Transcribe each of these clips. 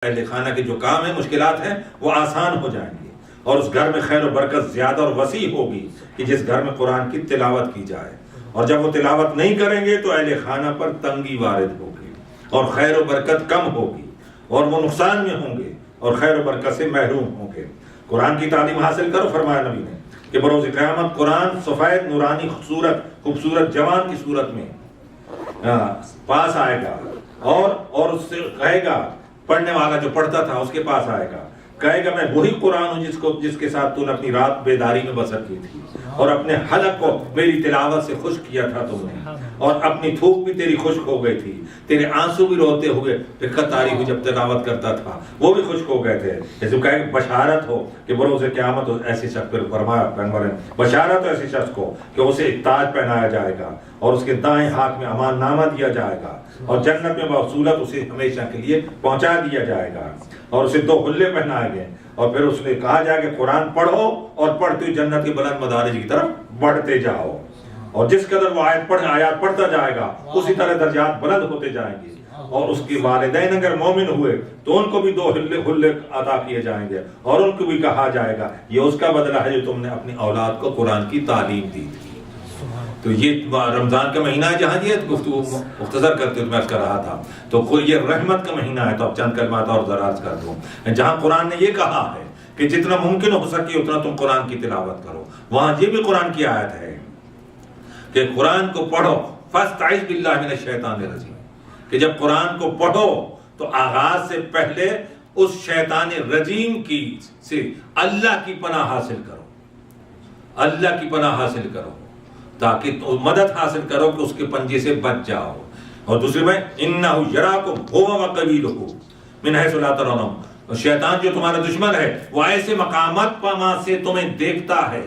اہل خانہ کے جو کام ہیں، مشکلات ہیں، وہ آسان ہو جائیں گے، اور اس گھر میں خیر و برکت زیادہ اور وسیع ہوگی کہ جس گھر میں قرآن کی تلاوت کی جائے۔ اور جب وہ تلاوت نہیں کریں گے تو اہل خانہ پر تنگی وارد ہوگی اور خیر و برکت کم ہوگی، اور وہ نقصان میں ہوں گے اور خیر و برکت سے محروم ہوں گے۔ قرآن کی تعلیم حاصل کرو، فرمایا نبی نے کہ بروز قیامت قرآن سفید نورانی خوبصورت جوان کی صورت میں پاس آئے گا، اور اس سے کہے گا، پڑھنے والا جو پڑھتا تھا اس کے پاس آئے گا، کہے گا میں وہی قرآن ہوں جس کے ساتھ تو نے اپنی رات بیداری میں بسر کی تھی، اور اپنے حلق کو میری تلاوت سے خشک کیا تھا تم نے، اور اپنی تھوک بھی تیری خشک ہو گئی تھی، تیرے آنسو بھی روتے ہوئے دقت آ رہی ہوئی جب تلاوت کرتا تھا، وہ بھی خشک ہو گئے تھے۔ جیسے کہے کہ بشارت ہو کہ بروز قیامت ایسے شخص پر فرمایا پیغمبر نے، بشارت ہو ایسے شخص کو کہ اسے ایک تاج پہنایا جائے گا، اور اس کے دائیں ہاتھ میں امان نامہ دیا جائے گا، اور جنت میں بحصولت اسے ہمیشہ کے لیے پہنچا دیا جائے گا، اور اسے 2 حلے پہنائے گئے، اور پھر اس نے کہا جائے کہ قرآن پڑھو، اور پڑھتے ہوئے جنت کے بلند مدارج کی طرف بڑھتے جاؤ، اور جس قدر وہ آیات پڑھتا جائے گا اسی طرح درجات بلند ہوتے جائیں گے۔ اور اس کے والدین اگر مومن ہوئے تو ان کو بھی 2 حلے عطا کیے جائیں گے، اور ان کو بھی کہا جائے گا یہ اس کا بدلہ ہے جو تم نے اپنی اولاد کو قرآن کی تعلیم دی تھی۔ تو یہ رمضان کا مہینہ ہے، جہاں یہ گفتگو مختصر کرتے میں کر رہا تھا، تو یہ رحمت کا مہینہ ہے، تو اب چند کلمات اور ذرا عرض کر دوں۔ جہاں قرآن نے یہ کہا ہے کہ جتنا ممکن ہو سکے اتنا تم قرآن کی تلاوت کرو، وہاں یہ بھی قرآن کی آیت ہے کہ قرآن کو پڑھو فاستعذ باللہ من الشیطان الرجیم، کہ جب قرآن کو پڑھو تو آغاز سے پہلے اس شیطان رجیم کی سے اللہ کی پناہ حاصل کرو، اللہ کی پناہ حاصل کرو، تاکہ مدد حاصل کرو کہ اس کے پنجے سے بچ جاؤ۔ اور دوسرے میں انہ یراکم هو وقبیلہ من حیث لا ترونہم، شیطان جو تمہارا دشمن ہے وہ ایسے مقامات سے تمہیں دیکھتا ہے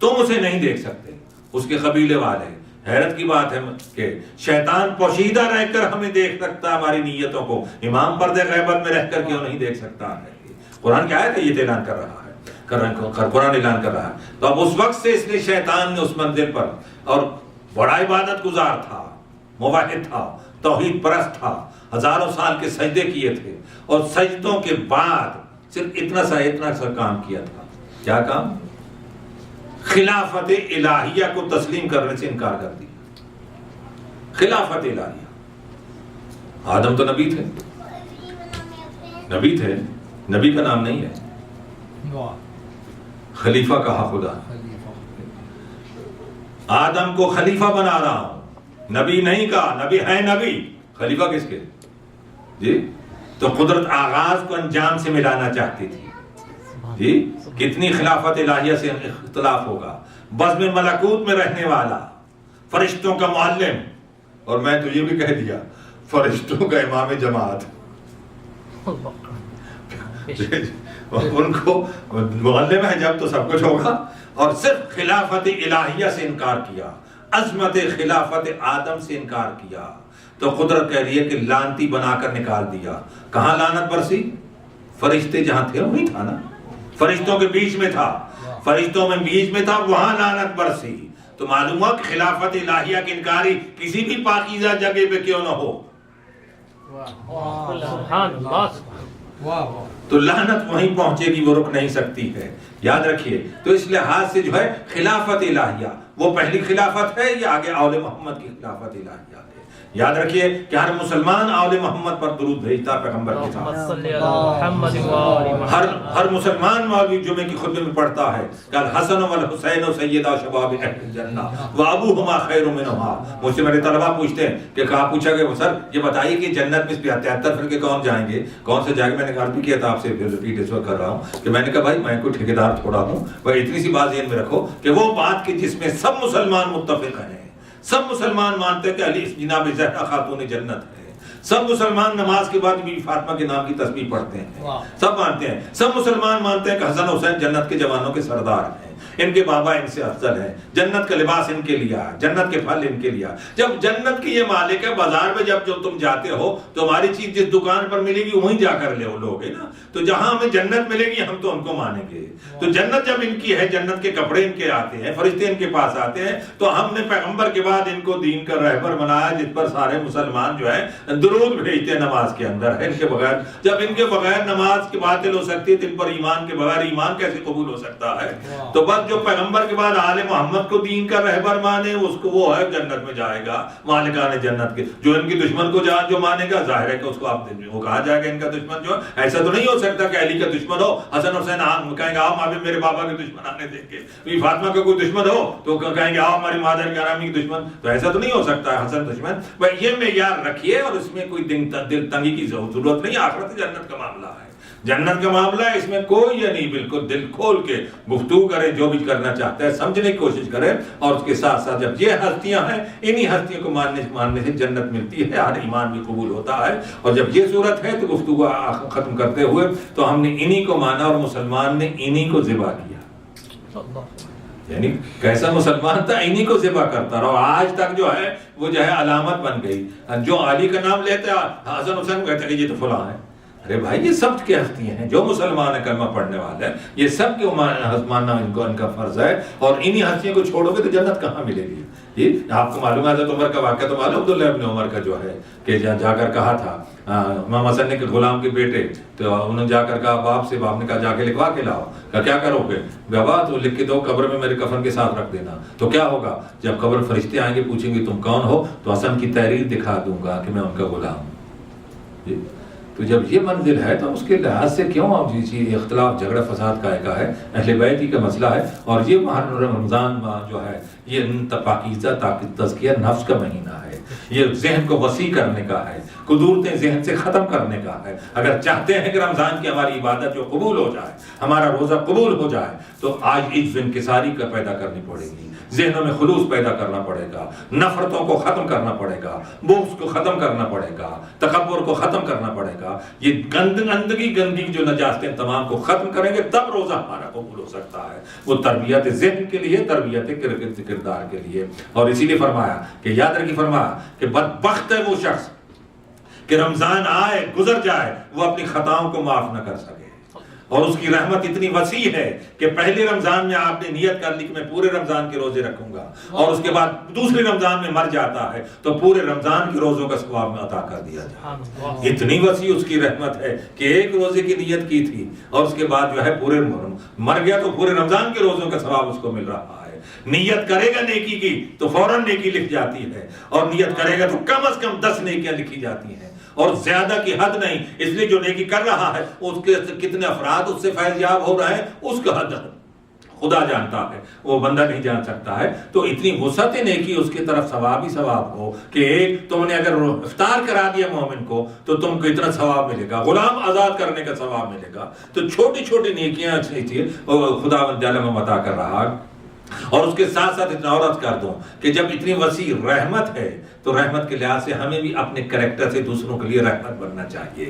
تم اسے نہیں دیکھ سکتے، اس کے قبیلے والے۔ حیرت کی بات ہے کہ شیطان پوشیدہ رہ کر ہمیں دیکھ سکتا ہے، ہماری نیتوں کو، امام پردے غیبت میں رہ کر کیوں نہیں دیکھ سکتا ہے؟ قرآن کیا ہے؟ یہ اعلان کر رہا ہے، قرآن اعلان کر رہا ہے۔ تو اب اس وقت سے اس لیے شیطان نے اس منزل پر، اور بڑا عبادت گزار تھا، موحد تھا، توحید پرست تھا، ہزاروں سال کے سجدے کیے تھے، اور سجدوں کے بعد صرف اتنا سا کام کیا تھا۔ کیا کام؟ خلافت الہیہ کو تسلیم کرنے سے انکار کر دیا۔ خلافت الہیہ، آدم تو نبی تھے، نبی کا نام نہیں ہے، خلیفہ کہا خدا، آدم کو خلیفہ بنا رہا ہوں، نبی نہیں کہا، نبی ہے نبی، خلیفہ کس کے؟ جی تو قدرت آغاز کو انجام سے ملانا چاہتی تھی۔ جی کتنی خلافت الہیہ سے اختلاف ہوگا، بزم ملکوت میں رہنے والا، فرشتوں کا معلم، اور میں تو یہ بھی کہہ دیا فرشتوں کا امام جماعت، ان کو معلم ہے جب تو سب کچھ ہوگا، اور صرف خلافت الہیہ سے انکار کیا، عظمت خلافت آدم سے انکار کیا، تو قدرت کہہ رہی ہے کہ لعنتی بنا کر نکال دیا۔ کہاں لعنت برسی؟ فرشتے جہاں تھے وہیں تھا نا، فرشتوں کے بیچ میں تھا، فرشتوں میں بیچ میں تھا، وہاں لعنت برسی۔ تو معلوم ہوا کہ خلافت الہیہ کی انکاری کسی بھی پاکیزہ جگہ پہ کیوں نہ ہو، تو لعنت وہیں پہنچے گی، وہ رک نہیں سکتی ہے، یاد رکھیے۔ تو اس لحاظ سے جو ہے خلافت الہیہ وہ پہلی خلافت ہے یا آگے اول محمد کی خلافت الہیہ ہے؟ یاد رکھیے کہ ہر مسلمان آل محمد پر درود بھیجتا پیغمبر کے ساتھ، ہر مسلمان مولوی جمعے کی خطبے میں پڑھتا ہے کہ الحسن والحسین سیدا شباب اہل الجنہ وابوہما خیر منہما۔ مجھ سے میرے طلبہ پوچھتے ہیں کہ کہا پوچھا گیا سر یہ بتائیے کہ جنت میں 73 فرقے کون جائیں گے، کون سے جائیں گے؟ میں نے عرض بھی کیا تھا آپ سے، ریپیٹ اس وقت کر رہا ہوں کہ میں نے کہا بھائی میں کوئی ٹھیکیدار تھوڑا ہوں، بھائی اتنی سی بات ذہن میں رکھو کہ وہ بات کہ جس میں سب مسلمان متفق ہیں، سب مسلمان مانتے ہیں کہ علی جناب زہرا خاتون جنت ہے، سب مسلمان نماز کے بعد بی فاطمہ کے نام کی تسبیح پڑھتے ہیں، سب مانتے ہیں، سب مسلمان مانتے ہیں کہ حسن حسین جنت کے جوانوں کے سردار ہیں، ان کے بابا ان سے افضل ہیں، جنت کا لباس ان کے لیا، جنت کے پھل ان کے لیا۔ جب جنت کی یہ مالک ہے، بازار میں جب تم جاتے ہو تو ہماری چیز جس دکان پر ملے گی وہیں جا کر لوگے نا، تو جہاں ہمیں جنت ملے گی ہم تو ان کو مانیں گے۔ تو جنت جب ان کی ہے، جنت کے کپڑے ان کے آتے ہیں، فرشتے ان کے پاس آتے ہیں، تو ہم نے پیغمبر کے بعد ان کو دین کا رہبر بنایا، جس پر سارے مسلمان جو ہے درود بھیجتے ہیں نماز کے اندر ہے۔ ان کے بغیر، جب ان کے بغیر نماز کی باطل ہو سکتی ہے، تو ان پر ایمان کے بغیر ایمان کیسے قبول ہو سکتا ہے؟ تو بس جو پیغمبر کے بعد آل محمد کو دین کا رہبر مانے، اس کو وہ ہے جنت میں جائے گا، مالکان جنت کے۔ جو ان کی دشمن کو جو مانے گا، ظاہر ہے کہ اس کو آپ وہ کہا جائے گا ان کا دشمن جو ہے۔ ایسا تو نہیں ہو سکتا کہ علی کا دشمن ہو، حسن حسین کہیں گے آؤ ہمیں میرے بابا کے دشمن آنے دیں گے، فاطمہ کا کوئی دشمن ہو تو کہیں گے آؤ ہماری مادر گرامی کی دشمن، تو ایسا تو نہیں ہو سکتا ہے حسن دشمن۔ بھائی یہ معیار رکھیے، اور اس میں کوئی دل تنگی کی ضرورت نہیں۔ آخرت جنت کا معاملہ ہے، جنت کا معاملہ ہے، اس میں کوئی یہ نہیں، بالکل دل کھول کے گفتگو کرے، جو بھی کرنا چاہتا ہے سمجھنے کی کوشش کرے۔ اور اس کے ساتھ ساتھ جب یہ ہستیاں ہیں، انہی ہستیوں کو ماننے سے جنت ملتی ہے، ہر ایمان بھی قبول ہوتا ہے۔ اور جب یہ صورت ہے تو گفتگو ختم کرتے ہوئے تو ہم نے انہی کو مانا، اور مسلمان نے انہی کو ذبح کیا۔ یعنی کیسا مسلمان تھا، انہی کو ذبح کرتا رہا، آج تک جو ہے وہ جو ہے علامت بن گئی۔ جو علی کا نام لیتے حسن حسین کہتے ہیں کہ یہ تو فلاں ہے۔ ارے بھائی یہ سب کی ہستیاں ہیں، جو مسلمان ہے کلمہ پڑھنے والے ہیں، یہ سب کے ماننا ان کا فرض ہے۔ اور انہی ہستیوں کو چھوڑو گے تو جنت کہاں ملے گی؟ یہ آپ کو معلوم ہے حضرت عمر کا واقعہ تو معلوم، عبداللہ ابن عمر کا جو ہے کہ جا کر کہا تھا امام حسن نے کہ غلام کے بیٹے، تو انہوں نے جا کر کہا باپ سے، باپ نے کہا جا کے لکھوا کے لاؤ۔ کہا کیا کرو گے؟ بابا تو لکھ کے دو، قبر میں میرے کفن کے ساتھ رکھ دینا۔ تو کیا ہوگا؟ جب قبر فرشتے آئیں گے پوچھیں گے تم کون ہو، تو حسن کی تحریر دکھا دوں گا کہ میں ان کا غلام ہوں۔ تو جب یہ منزل ہے تو اس کے لحاظ سے کیوں اختلاف جھگڑا فساد کا ہے؟ اہل بیت ہی کا مسئلہ ہے۔ اور یہ ماہ رمضان جو ہے یہ پاکیزہ تزکیہ نفس کا مہینہ ہے، یہ ذہن کو وسیع کرنے کا ہے، قدورتیں ذہن سے ختم کرنے کا ہے۔ اگر چاہتے ہیں کہ رمضان کی ہماری عبادت جو قبول ہو جائے، ہمارا روزہ قبول ہو جائے، تو آج عجز انکساری کا پیدا کرنی پڑے گی، ذہنوں میں خلوص پیدا کرنا پڑے گا، نفرتوں کو ختم کرنا پڑے گا، بغض کو ختم کرنا پڑے گا، تکبر کو ختم کرنا پڑے گا۔ یہ گندگی جو نجاستیں تمام کو ختم کریں گے، تب روزہ ہمارا قبول ہو سکتا ہے۔ وہ تربیت ذہن کے لیے، تربیت کردار کے لیے۔ اور اسی لیے فرمایا کہ یاد رکھیے، فرمایا کہ بدبخت ہے وہ شخص کہ رمضان آئے گزر جائے وہ اپنی خطاؤں کو معاف نہ کر سکے۔ اور اس کی رحمت اتنی وسیع ہے کہ پہلے رمضان میں آپ نے نیت کر لی کہ میں پورے رمضان کے روزے رکھوں گا، اور اس کے بعد دوسرے رمضان میں مر جاتا ہے تو پورے رمضان کے روزوں کا ثواب میں عطا کر دیا جائے۔ اتنی وسیع اس کی رحمت ہے کہ ایک روزے کی نیت کی تھی اور اس کے بعد جو ہے پورے مر گیا تو پورے رمضان کے روزوں کا ثواب اس کو مل رہا ہے۔ نیت کرے گا نیکی کی تو فوراً نیکی لکھ جاتی ہے، اور نیت کرے گا تو کم از کم 10 نیکیاں لکھی جاتی ہیں، اور زیادہ کی حد نہیں۔ اس لیے جو نیکی کر رہا ہے اس کے کتنے افراد اس سے فیض یاب ہو رہے ہیں، اس کا حد خدا جانتا ہے، وہ بندہ نہیں جان سکتا ہے۔ تو اتنی وسعت نیکی اس کی طرف ثواب ہی ثواب ہو کہ ایک تم نے اگر افطار کرا دیا مومن کو تو تم کو اتنا ثواب ملے گا، غلام آزاد کرنے کا ثواب ملے گا۔ تو چھوٹی چھوٹی نیکیاں خدا میں عطا کر رہا۔ اور اس کے ساتھ ساتھ اتنا اور عرض کر دوں کہ جب اتنی وسیع رحمت ہے تو رحمت کے لحاظ سے ہمیں بھی اپنے کریکٹر سے دوسروں کے لیے رحمت بننا چاہیے۔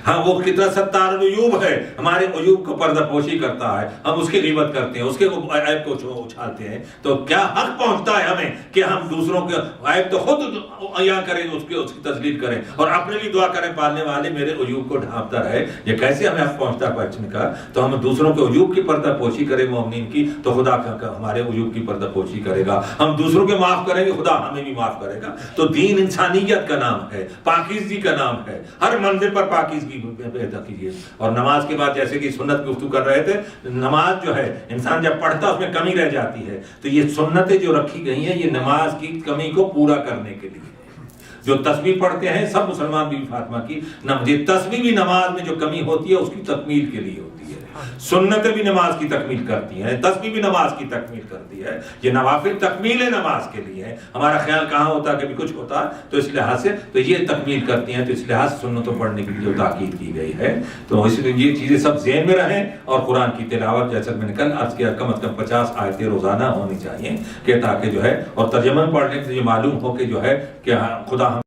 ہاں وہ کتنا ستار العیوب ہے، ہمارے عیوب کو پردہ پوشی کرتا ہے، ہم اس کی غیبت کرتے ہیں، اس کے عیب کو اچھالتے ہیں، تو کیا حق پہنچتا ہے ہمیں کہ ہم دوسروں کے عیب تو خود عیاں کریں، اس کی تذلیل کریں، اور اپنے لیے دعا کریں پالنے والے میرے عیوب کو ڈھانپتا رہے۔ یہ کیسے ہمیں حق پہنچتا ہے بچنے کا؟ تو ہم دوسروں کے عیوب کی پردہ پوشی کریں مومنین کی، تو خدا ہمارے عیوب کی پردہ پوشی کرے گا۔ ہم دوسروں کے معاف کریں گے، خدا ہمیں بھی معاف کرے گا۔ تو دین انسانیت کا نام ہے، پاکیزگی کا نام ہے، ہر منزل پر پاکیزگی پیدا کیجیے۔ اور نماز کے بعد جیسے کہ سنت کی گفتگو کر رہے تھے، نماز جو ہے انسان جب پڑھتا اس میں کمی رہ جاتی ہے، تو یہ سنتیں جو رکھی گئی ہیں یہ نماز کی کمی کو پورا کرنے کے لیے۔ جو تسبیح پڑھتے ہیں سب مسلمان بی بی فاطمہ کی، یہ تسبیح بھی نماز میں جو کمی ہوتی ہے اس کی تکمیل کے لیے ہوتی ہے۔ سنتیں بھی نماز کی تکمیل کرتی ہیں، تسبیح بھی نماز کی تکمیل کرتی ہے۔ یہ نوافل تکمیل ہے نماز کے لیے، ہمارا خیال کہاں ہوتا ہے کبھی کچھ ہوتا ہے، تو اس لحاظ سے تو یہ تکمیل کرتی ہیں۔ تو اس لحاظ سے سنتوں پڑھنے کے لیے تاکید کی گئی ہے۔ تو اس لیے یہ چیزیں سب ذہن میں رہیں، اور قرآن کی تلاوت جیسا میں نے کل عرض کیا کم از کم 50 آیتیں روزانہ ہونی چاہیے، کہ تاکہ جو ہے اور ترجمہ پڑھنے سے یہ معلوم ہو کہ جو ہے کہ خدا